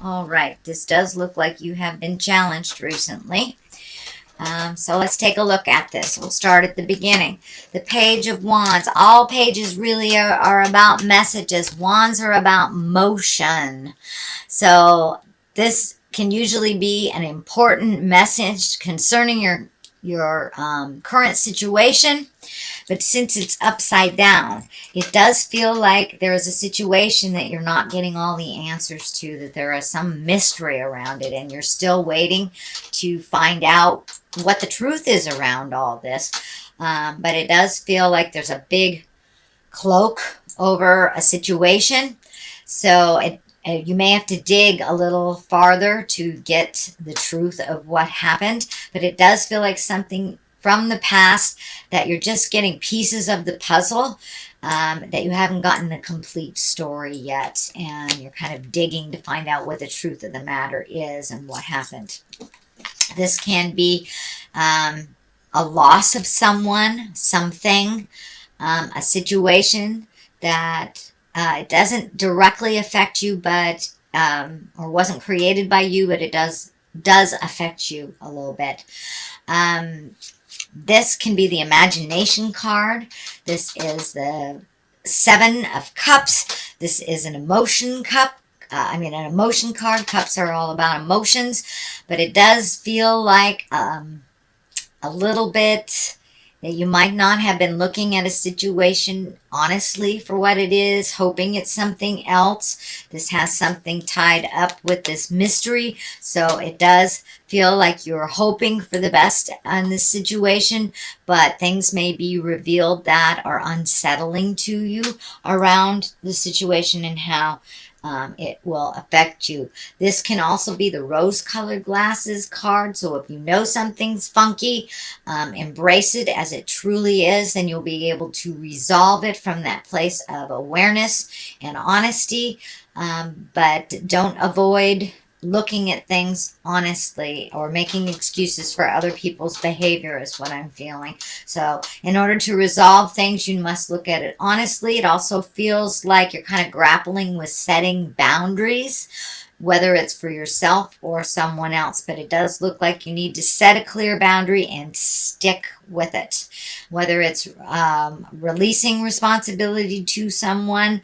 All right, this does look like you have been challenged recently. So let's take a look at this. We'll start at the beginning. The Page of Wands. All pages really are about messages. Wands are about motion. So this can usually be an important message concerning your current situation. But since it's upside down, it does feel like there is a situation that you're not getting all the answers to, that there is some mystery around it, and you're still waiting to find out what the truth is around all this. But it does feel like there's a big cloak over a situation. So you may have to dig a little farther to get the truth of what happened. But it does feel like something from the past that you're just getting pieces of the puzzle, that you haven't gotten the complete story yet. And you're kind of digging to find out what the truth of the matter is and what happened. This can be a loss of someone, something, a situation that it doesn't directly affect you, but or wasn't created by you, but it does affect you a little bit. This can be the imagination card. This is the Seven of Cups. This is an emotion cup. An emotion card. Cups are all about emotions, but it does feel like a little bit that you might not have been looking at a situation honestly for what it is, hoping it's something else. This has something tied up with this mystery, so it does feel like you're hoping for the best on this situation, but things may be revealed that are unsettling to you around the situation and how it will affect you. This can also be the rose-colored glasses card. So if you know something's funky, embrace it as it truly is. Then you'll be able to resolve it from that place of awareness and honesty. But don't avoid looking at things honestly or making excuses for other people's behavior is what I'm feeling. So in order to resolve things, you must look at it honestly. It also feels like you're kind of grappling with setting boundaries, whether it's for yourself or someone else. But it does look like you need to set a clear boundary and stick with it. Whether it's releasing responsibility to someone,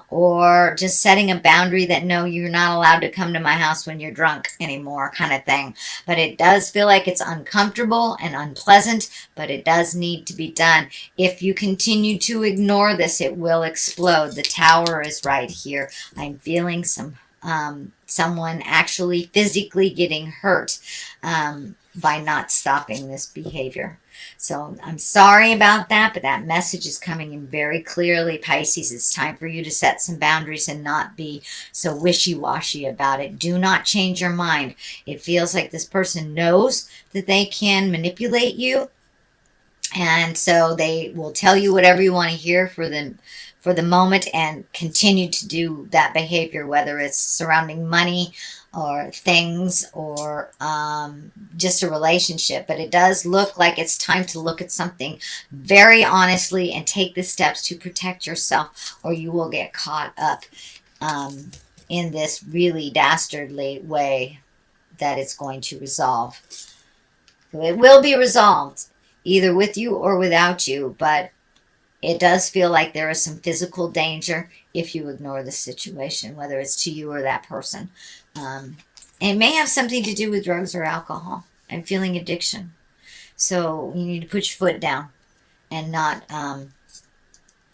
or just setting a boundary that no, you're not allowed to come to my house when you're drunk anymore, kind of thing. But it does feel like it's uncomfortable and unpleasant, but it does need to be done. If you continue to ignore this, it will explode. The Tower is right here. I'm feeling someone actually physically getting hurt by not stopping this behavior. So I'm sorry about that, but that message is coming in very clearly, Pisces. It's time for you to set some boundaries and not be so wishy-washy about it. Do not change your mind. It feels like this person knows that they can manipulate you, and so they will tell you whatever you want to hear for the moment and continue to do that behavior, whether it's surrounding money or things or just a relationship. But it does look like it's time to look at something very honestly and take the steps to protect yourself, or you will get caught up in this really dastardly way that it's going to resolve. So it will be resolved either with you or without you, but it does feel like there is some physical danger if you ignore the situation, whether it's to you or that person. It may have something to do with drugs or alcohol. I'm feeling addiction. So you need to put your foot down and not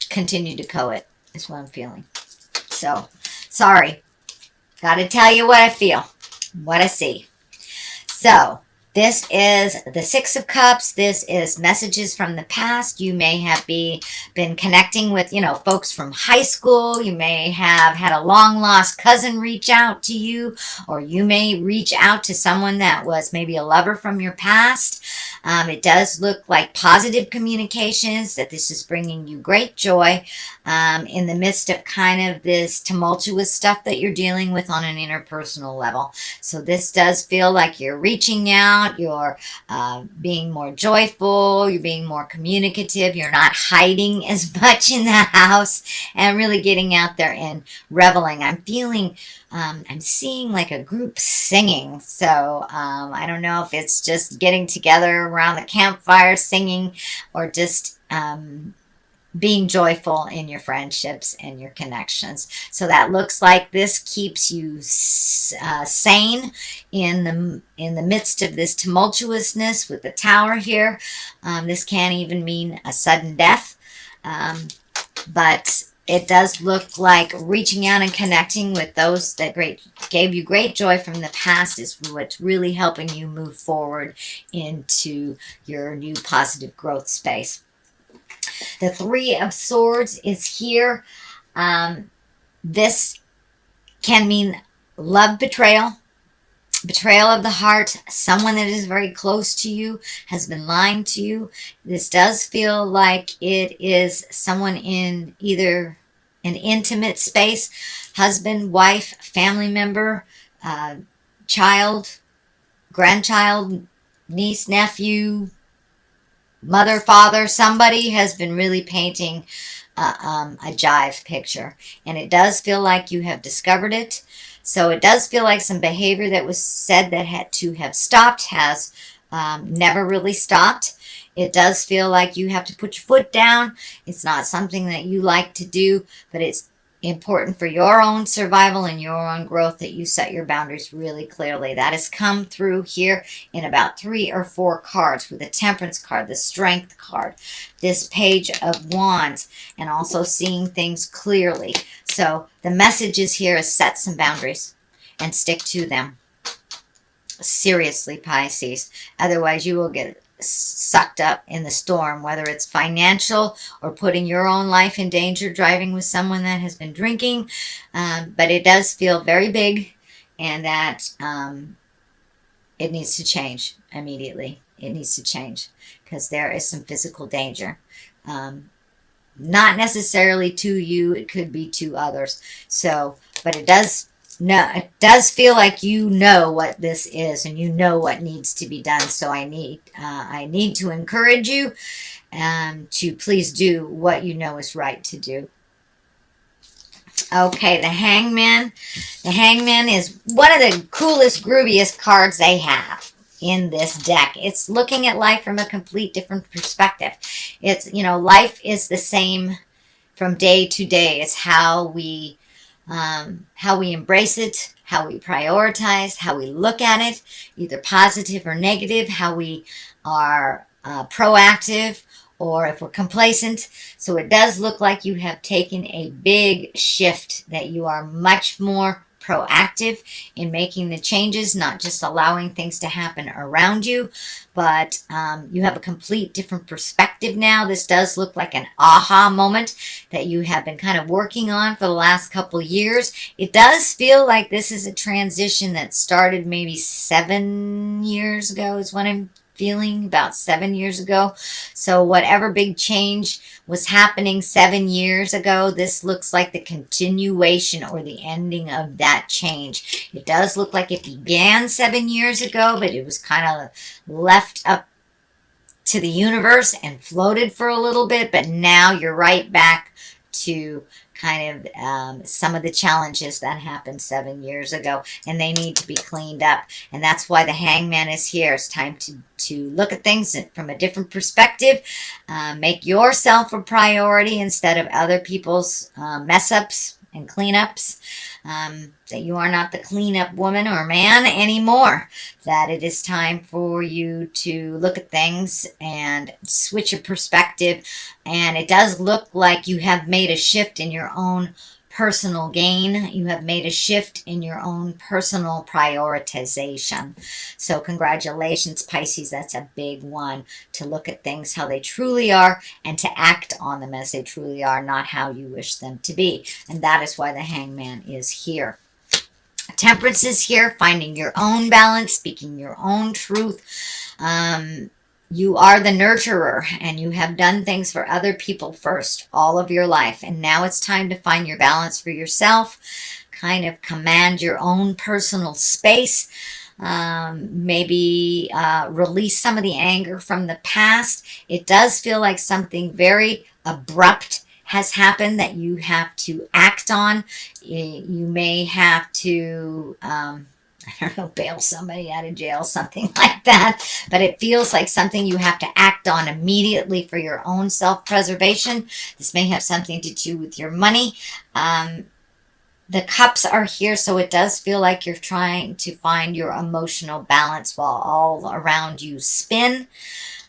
continue to covet, is what I'm feeling. So, sorry. Got to tell you what I feel, what I see. So, this is the Six of Cups. This is messages from the past. You may have been connecting with, folks from high school. You may have had a long-lost cousin reach out to you, or you may reach out to someone that was maybe a lover from your past. It does look like positive communications, that this is bringing you great joy in the midst of kind of this tumultuous stuff that you're dealing with on an interpersonal level. So this does feel like you're reaching out out, you're being more joyful, you're being more communicative, you're not hiding as much in the house, and really getting out there and reveling. I'm feeling, I'm seeing like a group singing. So I don't know if it's just getting together around the campfire singing, or just being joyful in your friendships and your connections. So that looks like this keeps you sane in the midst of this tumultuousness with the Tower here. This can even mean a sudden death, but it does look like reaching out and connecting with those that gave you great joy from the past is what's really helping you move forward into your new positive growth space. The Three of Swords is here. This can mean love betrayal, betrayal of the heart. Someone that is very close to you has been lying to you. This does feel like it is someone in either an intimate space, husband, wife, family member, child, grandchild, niece, nephew, mother, father. Somebody has been really painting a jive picture, and it does feel like you have discovered it. So it does feel like some behavior that was said that had to have stopped has never really stopped. It does feel like you have to put your foot down. It's not something that you like to do, but it's important for your own survival and your own growth that you set your boundaries really clearly. That has come through here in about 3 or 4 cards, with the Temperance card, the Strength card, this Page of Wands, and also seeing things clearly. So the message is here is set some boundaries and stick to them. Seriously, Pisces. Otherwise, you will get sucked up in the storm, whether it's financial or putting your own life in danger, driving with someone that has been drinking. But it does feel very big, and that it needs to change immediately. It needs to change because there is some physical danger. Not necessarily to you, it could be to others. So, but it does feel like you know what this is, and you know what needs to be done. So I need to encourage you to please do what you know is right to do. Okay, the Hangman. The Hangman is one of the coolest, grooviest cards they have in this deck. It's looking at life from a complete different perspective. It's, life is the same from day to day. It's how we embrace it, how we prioritize, how we look at it, either positive or negative, how we are proactive, or if we're complacent. So it does look like you have taken a big shift, that you are much more proactive in making the changes, not just allowing things to happen around you, but you have a complete different perspective now. This does look like an aha moment that you have been kind of working on for the last couple years. It does feel like this is a transition that started maybe 7 years ago is what I'm feeling, about 7 years ago. So whatever big change was happening 7 years ago, this looks like the continuation or the ending of that change. It does look like it began 7 years ago, but it was kind of left up to the universe and floated for a little bit, but now you're right back to kind of some of the challenges that happened 7 years ago, and they need to be cleaned up. And that's why the Hangman is here. It's time to look at things from a different perspective, make yourself a priority instead of other people's mess-ups and cleanups, that you are not the cleanup woman or man anymore, that it is time for you to look at things and switch your perspective. And it does look like you have made a shift in your own personal gain. You have made a shift in your own personal prioritization. So congratulations, Pisces. That's a big one, to look at things how they truly are and to act on them as they truly are, not how you wish them to be. And that is why the Hangman is here. Temperance is here, finding your own balance, speaking your own truth. You are the nurturer, and you have done things for other people first all of your life. And now it's time to find your balance for yourself, kind of command your own personal space. maybe release some of the anger from the past. It does feel like something very abrupt has happened that you have to act on. You may have to, I don't know, bail somebody out of jail, something like that. But it feels like something you have to act on immediately for your own self-preservation. This may have something to do with your money. The cups are here, so it does feel like you're trying to find your emotional balance while all around you spin.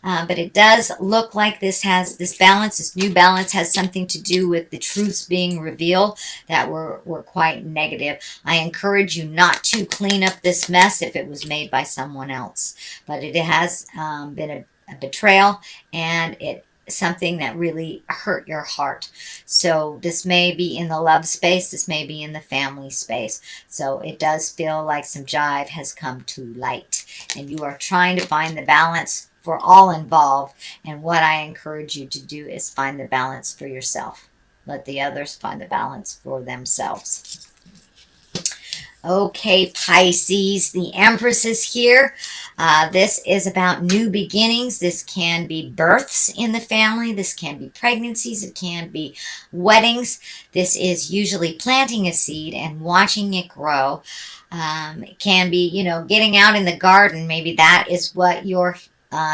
But it does look like this balance, this new balance, has something to do with the truths being revealed that were quite negative. I encourage you not to clean up this mess if it was made by someone else. But it has been a betrayal, and it something that really hurt your heart. So this may be in the love space, this may be in the family space. So it does feel like some jive has come to light, and you are trying to find the balance for all involved. And what I encourage you to do is find the balance for yourself. Let the others find the balance for themselves. Okay, Pisces, the Empress is here. This is about new beginnings. This can be births in the family. This can be pregnancies. It can be weddings. This is usually planting a seed and watching it grow. It can be, getting out in the garden. Maybe that is what your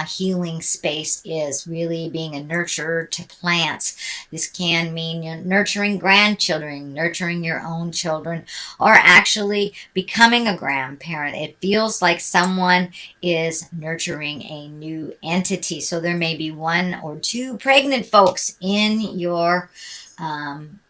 healing space is, really being a nurturer to plants. This can mean nurturing grandchildren, nurturing your own children, or actually becoming a grandparent. It feels like someone is nurturing a new entity. So there may be 1 or 2 pregnant folks in your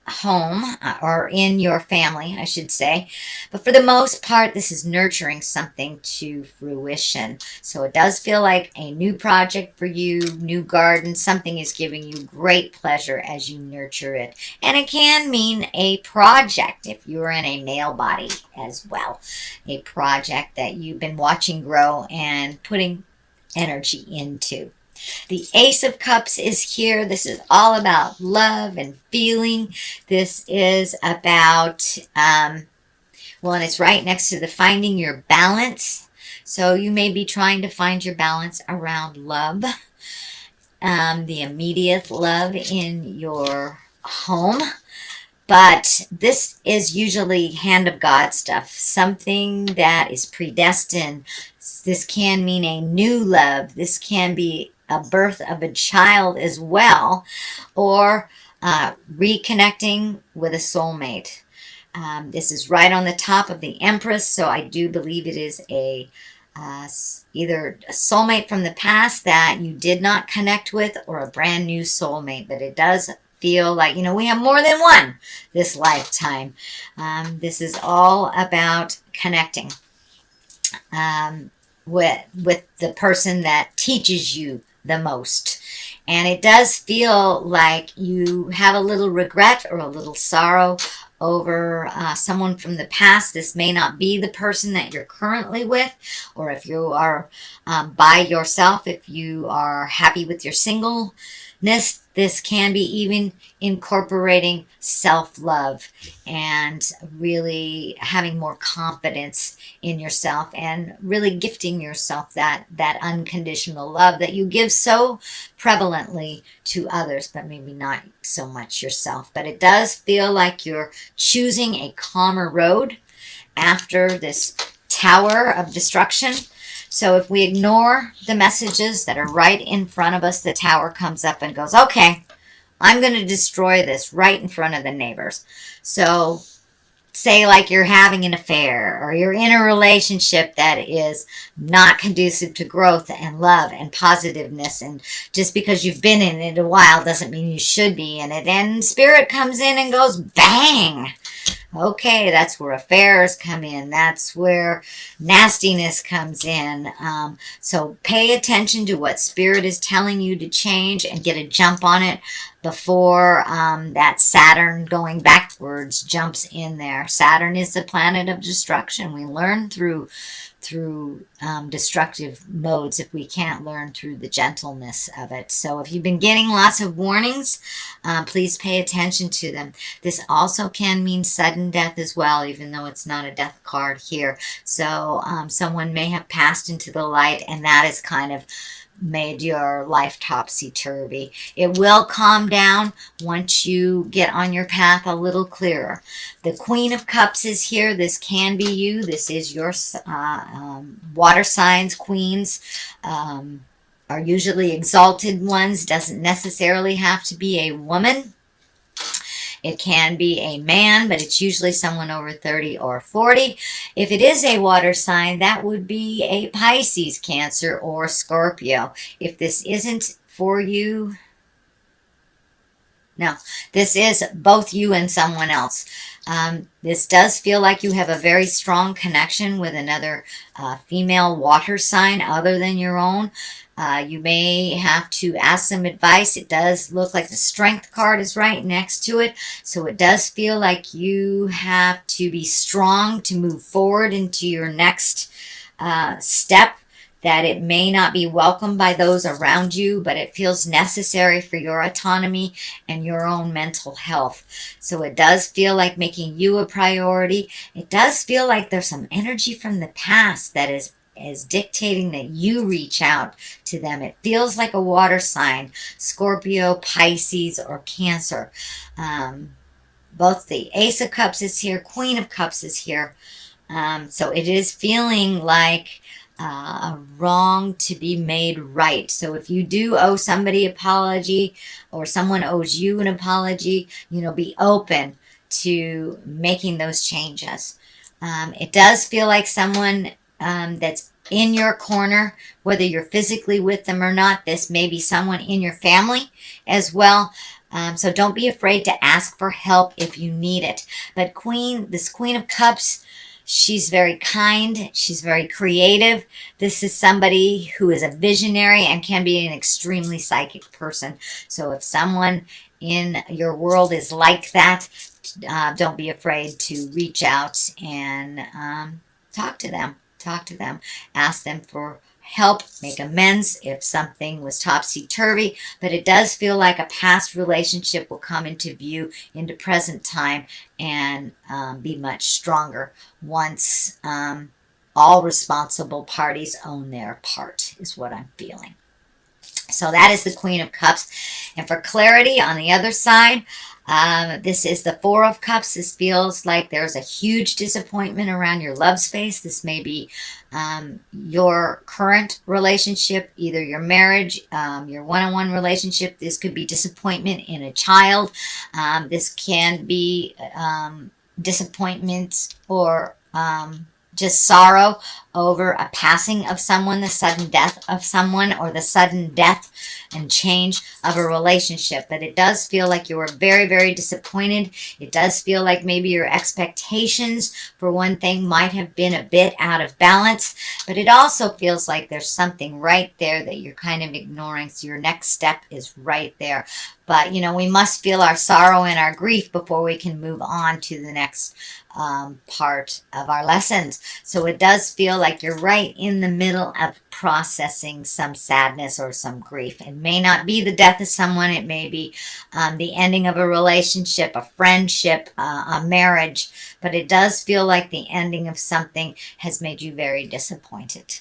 home, or in your family, I should say. But for the most part, this is nurturing something to fruition. So it does feel like a new project for you, new garden. Something is giving you great pleasure as you nurture it. And it can mean a project if you're in a male body as well. A project that you've been watching grow and putting energy into. The Ace of Cups is here. This is all about love and feeling. This is about, and it's right next to the finding your balance. So you may be trying to find your balance around love, the immediate love in your home. But this is usually hand of God stuff, something that is predestined. This can mean a new love. This can be a birth of a child as well, or reconnecting with a soulmate. This is right on the top of the Empress, so I do believe it is either a soulmate from the past that you did not connect with, or a brand new soulmate. But it does feel like, we have more than one this lifetime. This is all about connecting with the person that teaches you the most. And it does feel like you have a little regret or a little sorrow over someone from the past. This may not be the person that you're currently with, or if you are by yourself, if you are happy with your singleness, this can be even incorporating self-love and really having more confidence in yourself, and really gifting yourself that unconditional love that you give so prevalently to others, but maybe not so much yourself. But it does feel like you're choosing a calmer road after this tower of destruction. So if we ignore the messages that are right in front of us, the tower comes up and goes, okay, I'm going to destroy this right in front of the neighbors. So say like you're having an affair, or you're in a relationship that is not conducive to growth and love and positiveness, and just because you've been in it a while doesn't mean you should be in it. And spirit comes in and goes, bang! Okay, that's where affairs come in. That's where nastiness comes in. So pay attention to what Spirit is telling you to change, and get a jump on it before that Saturn going backwards jumps in there. Saturn is the planet of destruction. We learn through through destructive modes if we can't learn through the gentleness of it. So if you've been getting lots of warnings, please pay attention to them. This also can mean sudden death as well, even though it's not a death card here. So someone may have passed into the light, and that is kind of made your life topsy-turvy. It will calm down once you get on your path a little clearer. The Queen of Cups is here. This can be you. This is your water signs. Queens are usually exalted ones. Doesn't necessarily have to be a woman. It can be a man, but it's usually someone over 30 or 40. If it is a water sign, that would be a Pisces, Cancer, or Scorpio. If this isn't for you, no, this is both you and someone else. This does feel like you have a very strong connection with another female water sign other than your own. You may have to ask some advice. It does look like the Strength card is right next to it. So it does feel like you have to be strong to move forward into your next step, that it may not be welcomed by those around you, but it feels necessary for your autonomy and your own mental health. So it does feel like making you a priority. It does feel like there's some energy from the past that is dictating that you reach out to them. It feels like a water sign, Scorpio, Pisces, or Cancer. Both the Ace of Cups is here, Queen of Cups is here. So it is feeling like a wrong to be made right. So if you do owe somebody an apology, or someone owes you an apology, be open to making those changes. It does feel like someone that's in your corner, whether you're physically with them or not. This may be someone in your family as well. So don't be afraid to ask for help if you need it. But this Queen of Cups, she's very kind. She's very creative. This is somebody who is a visionary and can be an extremely psychic person. So if someone in your world is like that, don't be afraid to reach out and talk to them. Ask them for help, make amends if something was topsy-turvy, but it does feel like a past relationship will come into view into present time and be much stronger once all responsible parties own their part, is what I'm feeling. So that is the Queen of Cups. And for clarity on the other side, this is the Four of Cups. This feels like there's a huge disappointment around your love space. This may be your current relationship, either your marriage, your one-on-one relationship. This could be disappointment in a child. This can be disappointment or just sorrow over a passing of someone, the sudden death of someone, or the sudden death and change of a relationship. But it does feel like you were very, very disappointed. It does feel like maybe your expectations for one thing might have been a bit out of balance, but it also feels like there's something right there that you're kind of ignoring. So your next step is right there. But, we must feel our sorrow and our grief before we can move on to the next part of our lessons. So it does feel like you're right in the middle of processing some sadness or some grief. It may not be the death of someone. It may be the ending of a relationship, a friendship, a marriage. But it does feel like the ending of something has made you very disappointed.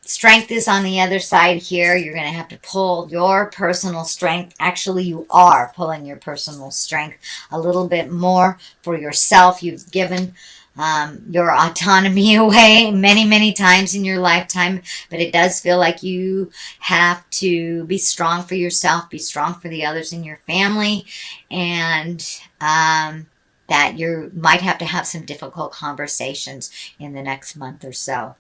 Strength is on the other side here. You're going to have to pull your personal strength. Actually, you are pulling your personal strength a little bit more for yourself. You've given your autonomy away many, many times in your lifetime, but it does feel like you have to be strong for yourself, be strong for the others in your family, and that you might have to have some difficult conversations in the next month or so.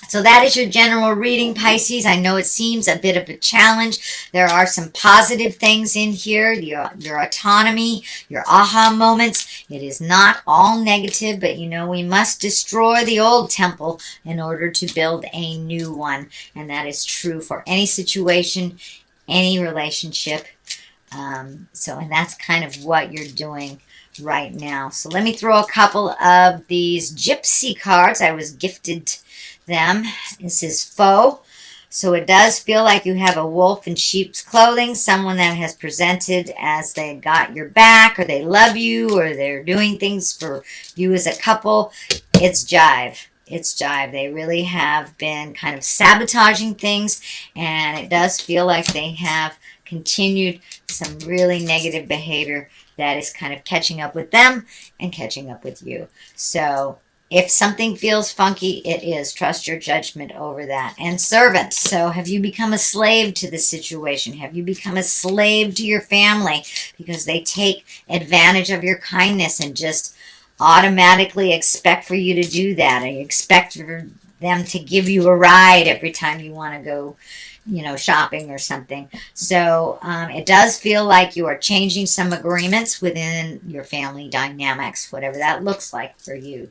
So that is your general reading, Pisces. I know it seems a bit of a challenge. There are some positive things in here. Your autonomy, your aha moments. It is not all negative, but we must destroy the old temple in order to build a new one. And that is true for any situation, any relationship. And that's kind of what you're doing right now. So let me throw a couple of these gypsy cards. I was gifted them is his foe. So it does feel like you have a wolf in sheep's clothing, someone that has presented as they got your back, or they love you, or they're doing things for you as a couple. It's jive. It's jive. They really have been kind of sabotaging things, and it does feel like they have continued some really negative behavior that is kind of catching up with them and catching up with you. So if something feels funky, it is. Trust your judgment over that. And servants. So have you become a slave to the situation? Have you become a slave to your family because they take advantage of your kindness and just automatically expect for you to do that, or you expect for them to give you a ride every time you want to go, shopping or something. So it does feel like you are changing some agreements within your family dynamics, whatever that looks like for you.